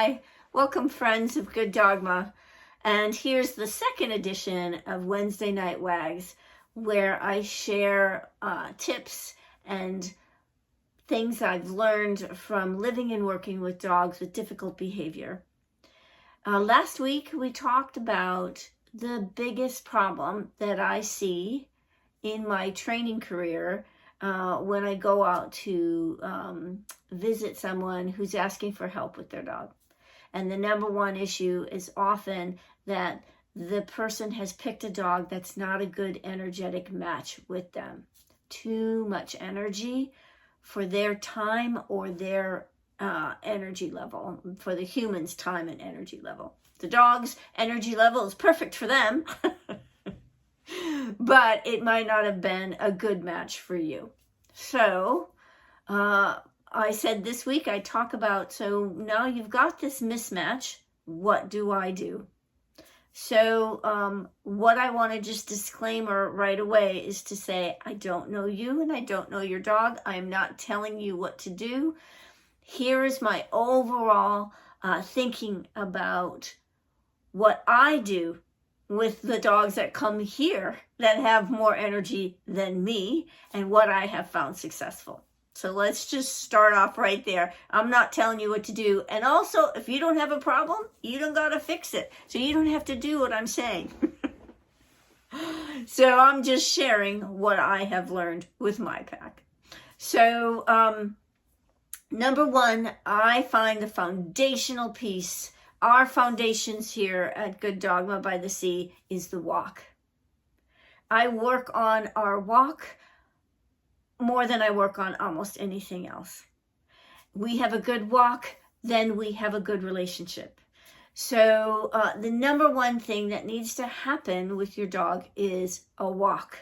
Hi, welcome friends of Good Dogma. And here's the second edition of Wednesday Night Wags, where I share tips and things I've learned from living and working with dogs with difficult behavior. Last week we talked about the biggest problem that I see in my training career when I go out to visit someone who's asking for help with their dog. And the number one issue is often that the person has picked a dog that's not a good energetic match with them. Too much energy for their time or their energy level, for the human's time and energy level. The dog's energy level is perfect for them, but it might not have been a good match for you. So I said this week I talk about, so now you've got this mismatch, what do I do? So what I want to just disclaimer right away is to say, I don't know you and I don't know your dog. I am not telling you what to do. Here is my overall thinking about what I do with the dogs that come here that have more energy than me and what I have found successful. So let's just start off right there. I'm not telling you what to do. And also, if you don't have a problem, you don't got to fix it. So you don't have to do what I'm saying. So I'm just sharing what I have learned with my pack. So number one, I find the foundational piece, our foundations here at Good Dogma by the Sea, is the walk. I work on our walk more than I work on almost anything else. We have a good walk, then we have a good relationship. So the number one thing that needs to happen with your dog is a walk.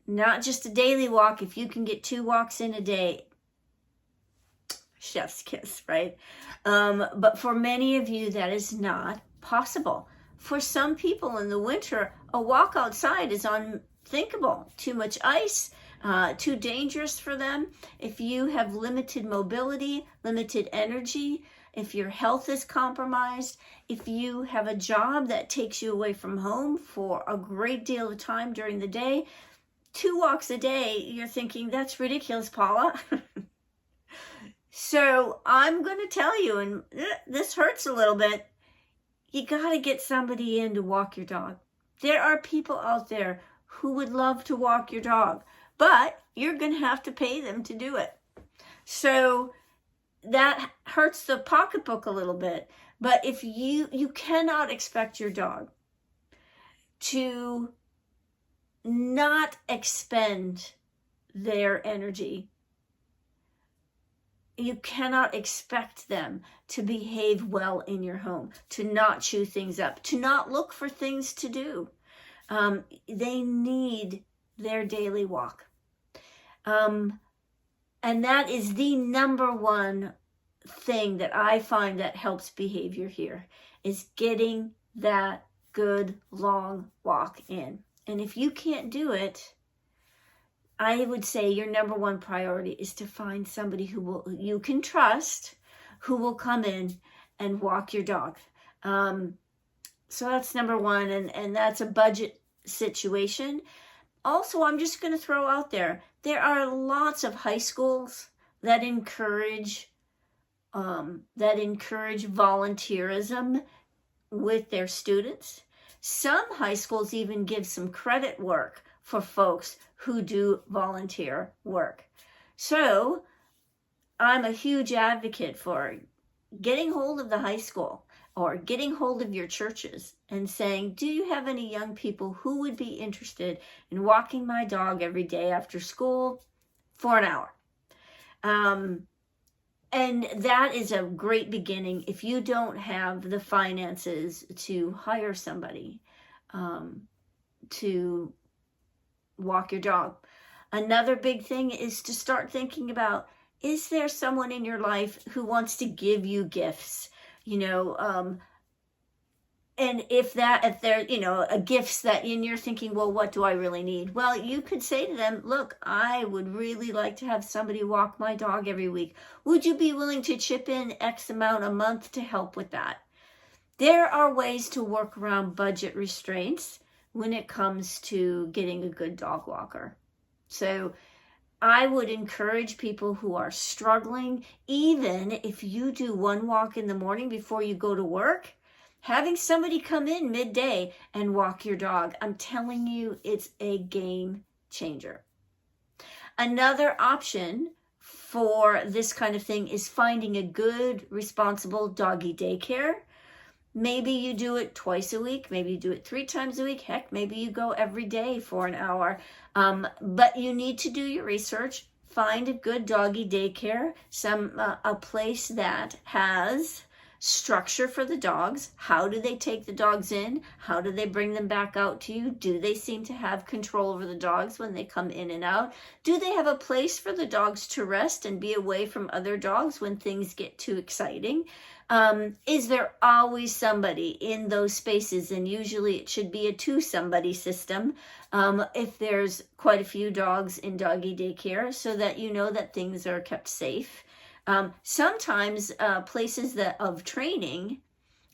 Not just a daily walk. If you can get 2 walks in a day, chef's kiss, right? But for many of you, that is not possible. For some people in the winter, a walk outside is unthinkable. Too much ice, too dangerous for them. If you have limited mobility, limited energy, if your health is compromised, if you have a job that takes you away from home for a great deal of time during the day, 2 walks a day, you're thinking, that's ridiculous, Paula. So I'm going to tell you, and this hurts a little bit, you got to get somebody in to walk your dog. There are people out there who would love to walk your dog, but you're going to have to pay them to do it. So that hurts the pocketbook a little bit. But if you cannot expect your dog to not expend their energy. You cannot expect them to behave well in your home, to not chew things up, to not look for things to do. They need their daily walk. And that is the number one thing that I find that helps behavior here, is getting that good long walk in. And if you can't do it, I would say your number one priority is to find somebody who you can trust, who will come in and walk your dog. So that's number one, and that's a budget situation. Also, I'm just going to throw out there are lots of high schools that encourage volunteerism with their students. Some high schools even give some credit work for folks who do volunteer work. So I'm a huge advocate for getting hold of the high school or getting hold of your churches and saying, do you have any young people who would be interested in walking my dog every day after school for an hour? And that is a great beginning if you don't have the finances to hire somebody to walk your dog. Another big thing is to start thinking about, is there someone in your life who wants to give you gifts? And if they're, gifts that and you're thinking, well, what do I really need? Well, you could say to them, look, I would really like to have somebody walk my dog every week. Would you be willing to chip in X amount a month to help with that? There are ways to work around budget restraints when it comes to getting a good dog walker. So I would encourage people who are struggling, even if you do one walk in the morning before you go to work, having somebody come in midday and walk your dog. I'm telling you, it's a game changer. Another option for this kind of thing is finding a good, responsible doggy daycare. Maybe you do it twice a week. Maybe you do it 3 times a week. Heck, maybe you go every day for an hour. But you need to do your research. Find a good doggy daycare, a place that has structure for the dogs. How do they take the dogs in? How do they bring them back out to you? Do they seem to have control over the dogs when they come in and out? Do they have a place for the dogs to rest and be away from other dogs when things get too exciting? Is there always somebody in those spaces? And usually it should be a 2-somebody system if there's quite a few dogs in doggy daycare, so that you know that things are kept safe. Sometimes places of training,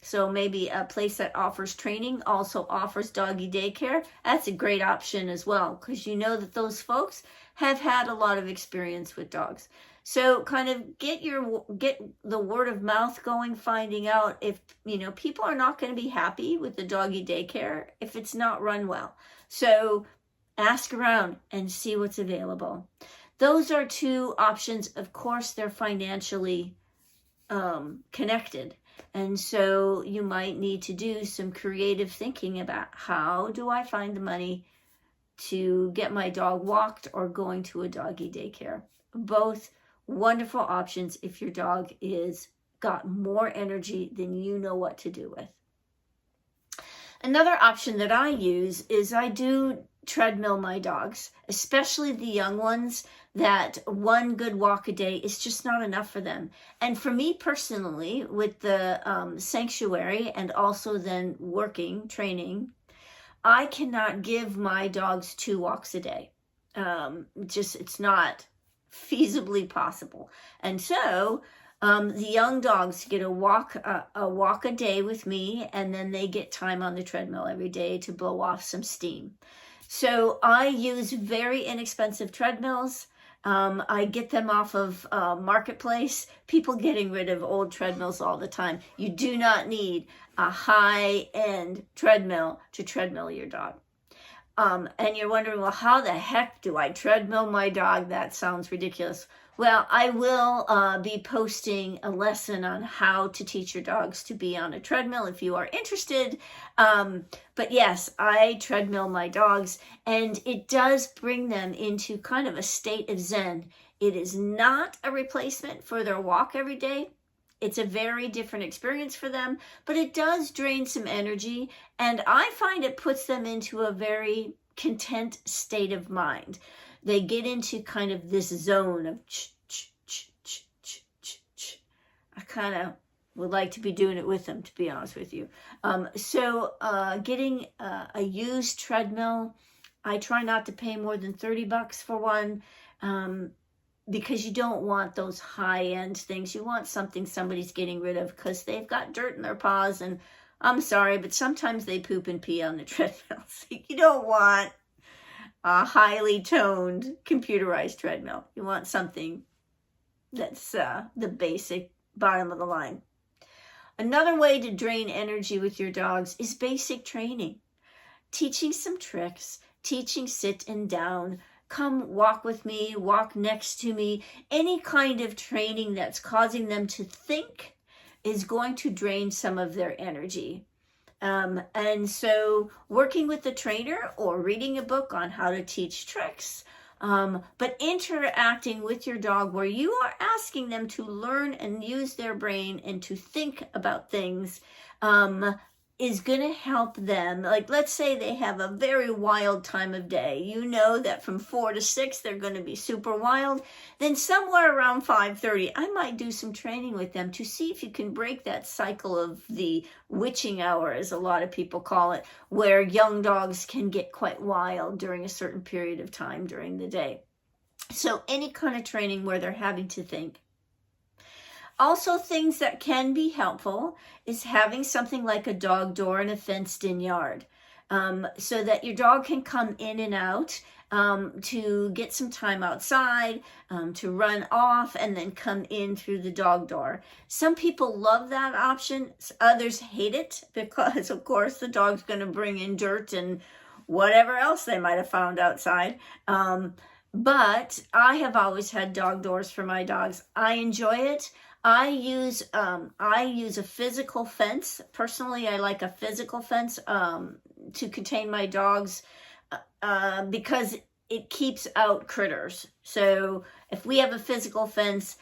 so maybe a place that offers training also offers doggy daycare. That's a great option as well, because you know that those folks have had a lot of experience with dogs. So kind of get the word of mouth going, finding out if, people are not going to be happy with the doggy daycare if it's not run well. So ask around and see what's available. Those are 2 options. Of course, they're financially connected. And so you might need to do some creative thinking about, how do I find the money to get my dog walked or going to a doggy daycare? Both wonderful options if your dog is got more energy than you know what to do with. Another option that I use is I do treadmill my dogs, especially the young ones, that one good walk a day is just not enough for them. And for me personally, with the sanctuary and also then training, I cannot give my dogs 2 walks a day. It's not feasibly possible. And so the young dogs get a walk a day with me, and then they get time on the treadmill every day to blow off some steam. So I use very inexpensive treadmills. I get them off of Marketplace. People getting rid of old treadmills all the time. You do not need a high-end treadmill to treadmill your dog. And you're wondering, well, how the heck do I treadmill my dog? That sounds ridiculous. Well, I will be posting a lesson on how to teach your dogs to be on a treadmill if you are interested. But yes, I treadmill my dogs, and it does bring them into kind of a state of zen. It is not a replacement for their walk every day. It's a very different experience for them, but it does drain some energy, and I find it puts them into a very content state of mind. They get into kind of this zone of I kind of would like to be doing it with them, to be honest with you. So getting a used treadmill, I try not to pay more than $30 for one, because you don't want those high-end things. You want something somebody's getting rid of because they've got dirt in their paws, and I'm sorry, but sometimes they poop and pee on the treadmills. You don't want a highly toned computerized treadmill. You want something that's the basic bottom of the line. Another way to drain energy with your dogs is basic training. Teaching some tricks, teaching sit and down, come walk with me, walk next to me. Any kind of training that's causing them to think is going to drain some of their energy. And so working with the trainer or reading a book on how to teach tricks, but interacting with your dog where you are asking them to learn and use their brain and to think about things, is going to help them. Like, let's say they have a very wild time of day. You know that from 4 to 6, they're going to be super wild. Then somewhere around 5:30, I might do some training with them to see if you can break that cycle of the witching hour, as a lot of people call it, where young dogs can get quite wild during a certain period of time during the day. So any kind of training where they're having to think. Also, things that can be helpful is having something like a dog door in a fenced-in yard, so that your dog can come in and out to get some time outside, to run off, and then come in through the dog door. Some people love that option. Others hate it because, of course, the dog's going to bring in dirt and whatever else they might have found outside. But I have always had dog doors for my dogs. I enjoy it. I use a physical fence. Personally, I like a physical fence to contain my dogs because it keeps out critters. So if we have a physical fence,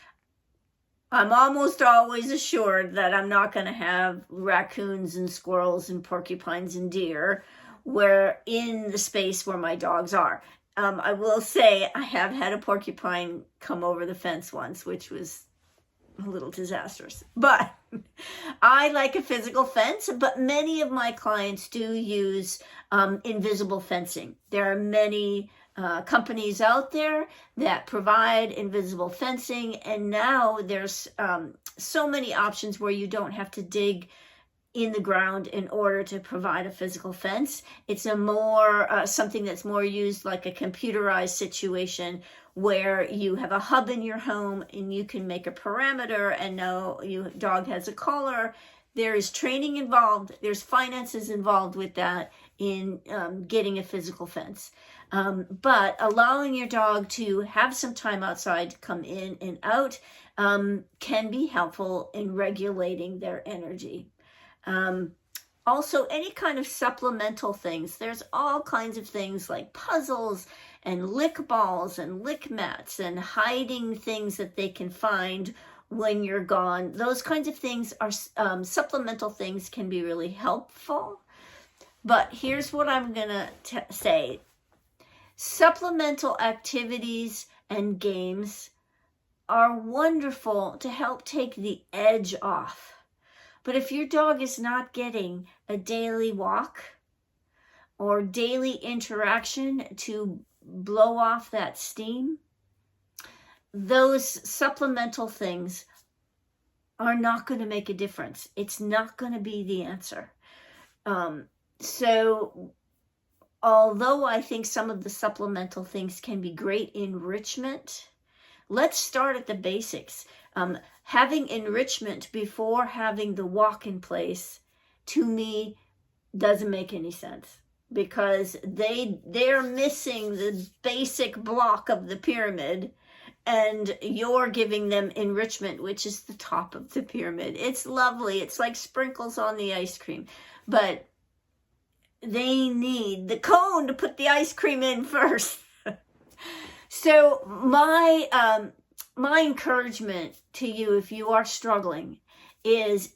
I'm almost always assured that I'm not going to have raccoons and squirrels and porcupines and deer where in the space where my dogs are. I will say I have had a porcupine come over the fence once, which was a little disastrous, but I like a physical fence. But many of my clients do use invisible fencing. There are many companies out there that provide invisible fencing, and now there's so many options where you don't have to dig in the ground in order to provide a physical fence. It's a more something that's more used like a computerized situation where you have a hub in your home and you can make a parameter and know your dog has a collar. There is training involved. There's finances involved with that in getting a physical fence. But allowing your dog to have some time outside to come in and out can be helpful in regulating their energy. Also, any kind of supplemental things. There's all kinds of things like puzzles and lick balls and lick mats and hiding things that they can find when you're gone. Those kinds of things are supplemental things, can be really helpful. But here's what I'm going to say. Supplemental activities and games are wonderful to help take the edge off. But if your dog is not getting a daily walk or daily interaction to blow off that steam, those supplemental things are not going to make a difference. It's not going to be the answer. So although I think some of the supplemental things can be great enrichment, let's start at the basics. Having enrichment before having the walk in place, to me, doesn't make any sense, because they're missing the basic block of the pyramid, and you're giving them enrichment, which is the top of the pyramid. It's lovely. It's like sprinkles on the ice cream, but they need the cone to put the ice cream in first. So my encouragement to you, if you are struggling, is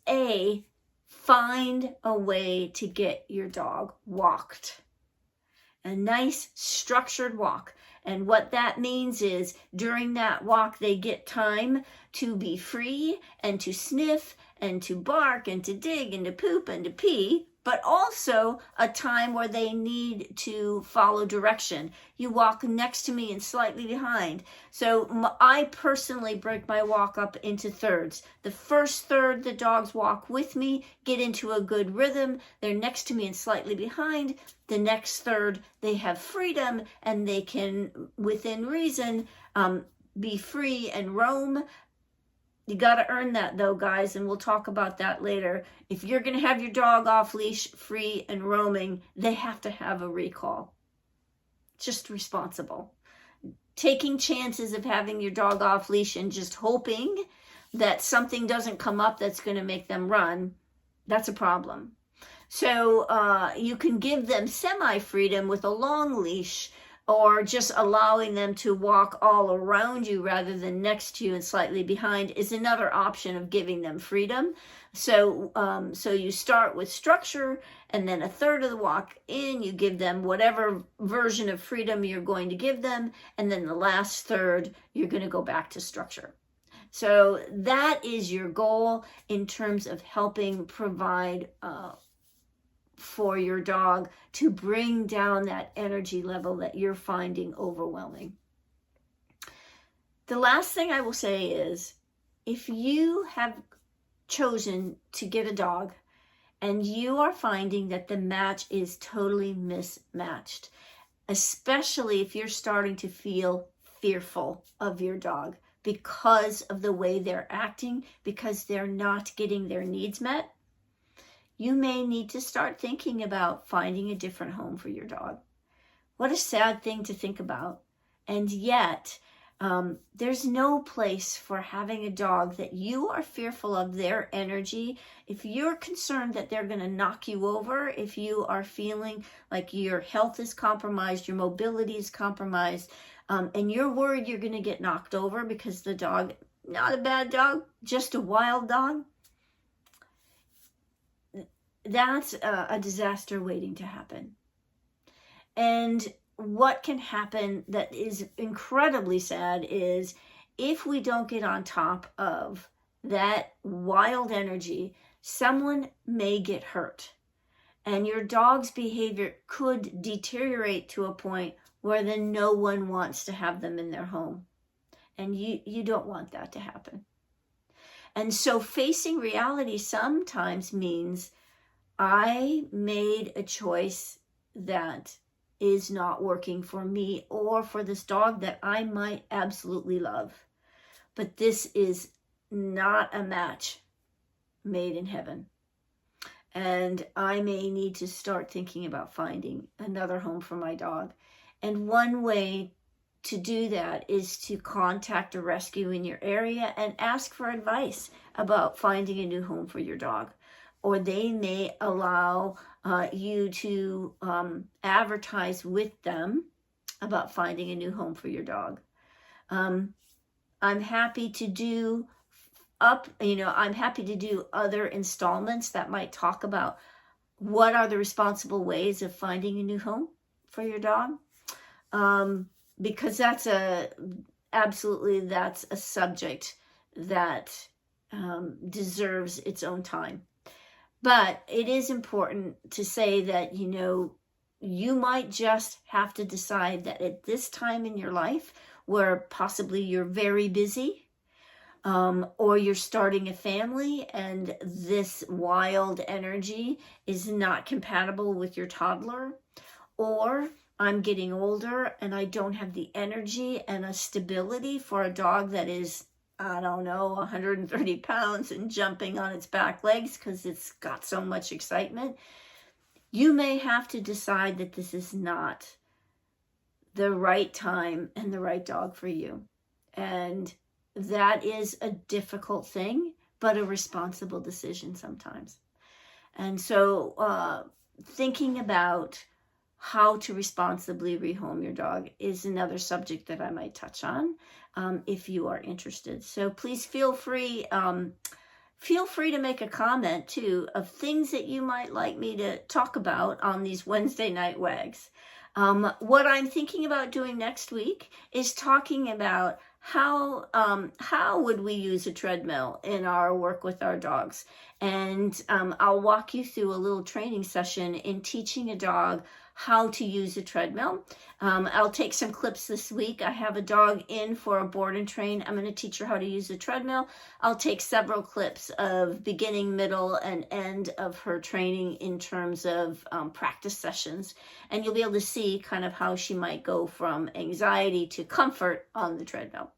find a way to get your dog walked. A nice structured walk. And what that means is during that walk, they get time to be free and to sniff and to bark and to dig and to poop and to pee, but also a time where they need to follow direction. You walk next to me and slightly behind. So I personally break my walk up into thirds. The first third, the dogs walk with me, get into a good rhythm. They're next to me and slightly behind. The next third, they have freedom and they can, within reason, be free and roam. You got to earn that though, guys, and we'll talk about that later. If you're going to have your dog off leash, free and roaming, they have to have a recall. Just responsible. Taking chances of having your dog off leash and just hoping that something doesn't come up that's going to make them run, that's a problem. So you can give them semi-freedom with a long leash, or just allowing them to walk all around you rather than next to you and slightly behind is another option of giving them freedom. So you start with structure, and then a third of the walk in, you give them whatever version of freedom you're going to give them, and then the last third, you're going to go back to structure. So that is your goal in terms of helping provide for your dog to bring down that energy level that you're finding overwhelming. The last thing I will say is, if you have chosen to get a dog and you are finding that the match is totally mismatched, especially if you're starting to feel fearful of your dog because of the way they're acting, because they're not getting their needs met, you may need to start thinking about finding a different home for your dog. What a sad thing to think about. And yet, there's no place for having a dog that you are fearful of their energy. If you're concerned that they're going to knock you over, if you are feeling like your health is compromised, your mobility is compromised, and you're worried you're going to get knocked over because the dog, not a bad dog, just a wild dog, that's a disaster waiting to happen. And what can happen that is incredibly sad is if we don't get on top of that wild energy, someone may get hurt. And your dog's behavior could deteriorate to a point where then no one wants to have them in their home. And you don't want that to happen. And so facing reality sometimes means I made a choice that is not working for me or for this dog that I might absolutely love. But this is not a match made in heaven. And I may need to start thinking about finding another home for my dog. And one way to do that is to contact a rescue in your area and ask for advice about finding a new home for your dog. Or they may allow you to advertise with them about finding a new home for your dog. I'm happy to do I'm happy to do other installments that might talk about what are the responsible ways of finding a new home for your dog. Because that's a subject that deserves its own time. But it is important to say that, you might just have to decide that at this time in your life, where possibly you're very busy, or you're starting a family and this wild energy is not compatible with your toddler, or I'm getting older and I don't have the energy and a stability for a dog that is, 130 pounds and jumping on its back legs because it's got so much excitement. You may have to decide that this is not the right time and the right dog for you. And that is a difficult thing, but a responsible decision sometimes. And so thinking about how to responsibly rehome your dog is another subject that I might touch on if you are interested. So please feel free to make a comment too of things that you might like me to talk about on these Wednesday night wags. What I'm thinking about doing next week is talking about how would we use a treadmill in our work with our dogs. And I'll walk you through a little training session in teaching a dog how to use a treadmill. I'll take some clips this week. I have a dog in for a board and train. I'm going to teach her how to use a treadmill. I'll take several clips of beginning, middle, and end of her training in terms of practice sessions. And you'll be able to see kind of how she might go from anxiety to comfort on the treadmill.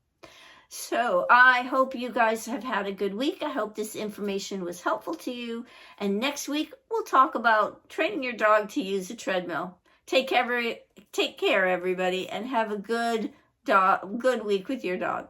So I hope you guys have had a good week. I hope this information was helpful to you. And next week, we'll talk about training your dog to use a treadmill. Take care, everybody, and have a good week with your dog.